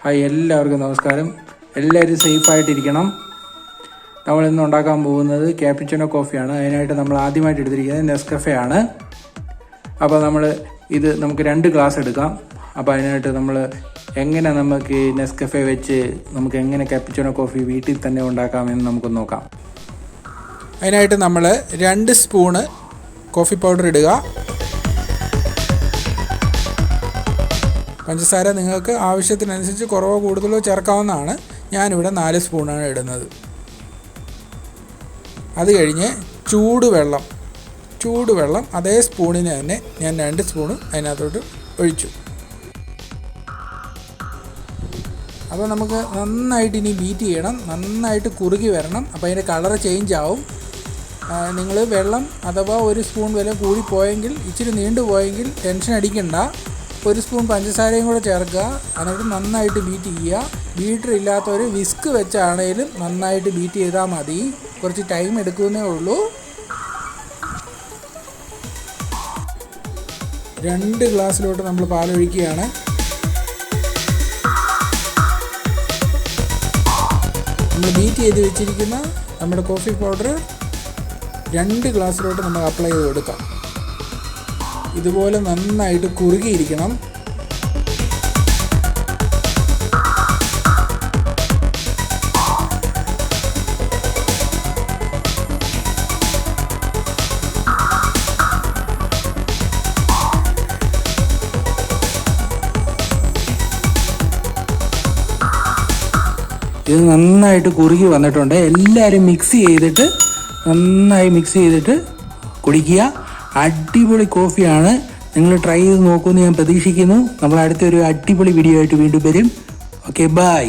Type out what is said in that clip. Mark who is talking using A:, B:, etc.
A: Hi, എല്ലാവർക്കും നമസ്കാരം. എല്ലാവരും സേഫായിട്ടിരിക്കണം. നമ്മളിന്ന് ഉണ്ടാക്കാൻ പോകുന്നത് ക്യാപ്പിച്ചിനോ കോഫിയാണ്. അതിനായിട്ട് നമ്മൾ ആദ്യമായിട്ട് എടുത്തിരിക്കുന്നത് നെസ്കഫെ ആണ്. അപ്പോൾ നമുക്ക് 2 ഗ്ലാസ് എടുക്കാം. അപ്പോൾ അതിനായിട്ട് നമുക്ക് നെസ്കഫെ വെച്ച് നമുക്ക് എങ്ങനെ ക്യാപ്പിച്ചിനോ കോഫി വീട്ടിൽ തന്നെ ഉണ്ടാക്കാമെന്ന് നമുക്ക് നോക്കാം. അതിനായിട്ട് നമ്മൾ 2 സ്പൂണ് കോഫി പൗഡർ ഇടുക. പഞ്ചസാര നിങ്ങൾക്ക് ആവശ്യത്തിനനുസരിച്ച് കുറവോ കൂടുതലോ ചേർക്കാവുന്നതാണ്. ഞാനിവിടെ 4 സ്പൂണാണ് ഇടുന്നത്. അത് കഴിഞ്ഞ് ചൂടുവെള്ളം അതേ സ്പൂണിന് തന്നെ ഞാൻ 2 സ്പൂണ് അതിനകത്തോട്ട് ഒഴിച്ചു. അപ്പോൾ നമുക്ക് നന്നായിട്ട് ഇനി ബീറ്റ് ചെയ്യണം. നന്നായിട്ട് കുറുകി വരണം. അപ്പോൾ അതിൻ്റെ കളറ് ചേഞ്ച് ആവും. നിങ്ങൾ വെള്ളം അഥവാ 1 സ്പൂൺ വില കൂടിപ്പോയെങ്കിൽ, ഇച്ചിരി നീണ്ടു പോയെങ്കിൽ ടെൻഷൻ അടിക്കണ്ട. 1 സ്പൂൺ പഞ്ചസാരയും കൂടെ ചേർക്കുക. എന്നിട്ട് നന്നായിട്ട് ബീറ്റ് ചെയ്യുക. ബീറ്റർ ഇല്ലാത്തവർ വിസ്ക് വെച്ചാണേലും നന്നായിട്ട് ബീറ്റ് ചെയ്താൽ മതി. കുറച്ച് ടൈം എടുക്കുന്നേ ഉള്ളൂ. 2 ഗ്ലാസ്സിലോട്ട് നമ്മൾ പാലൊഴിക്കുകയാണ്. നമ്മൾ ബീറ്റ് ചെയ്ത് വെച്ചിരിക്കുന്ന നമ്മുടെ കോഫി പൗഡർ 2 ഗ്ലാസ്സിലോട്ട് നമുക്ക് അപ്ലൈ ചെയ്ത് കൊടുക്കാം. ഇതുപോലെ നന്നായിട്ട് കുറുകിയിരിക്കണം. ഇത് നന്നായിട്ട് കുറുകി വന്നിട്ടുണ്ട്. എല്ലാവരും നന്നായി മിക്സ് ചെയ്തിട്ട് കുടിക്കുക. അടിപൊളി കോഫിയാണ്. നിങ്ങൾ ട്രൈ ചെയ്ത് നോക്കുമെന്ന് ഞാൻ പ്രതീക്ഷിക്കുന്നു. നമ്മൾ അടുത്തൊരു അടിപൊളി വീഡിയോ ആയിട്ട് വീണ്ടും വരും. Okay, by.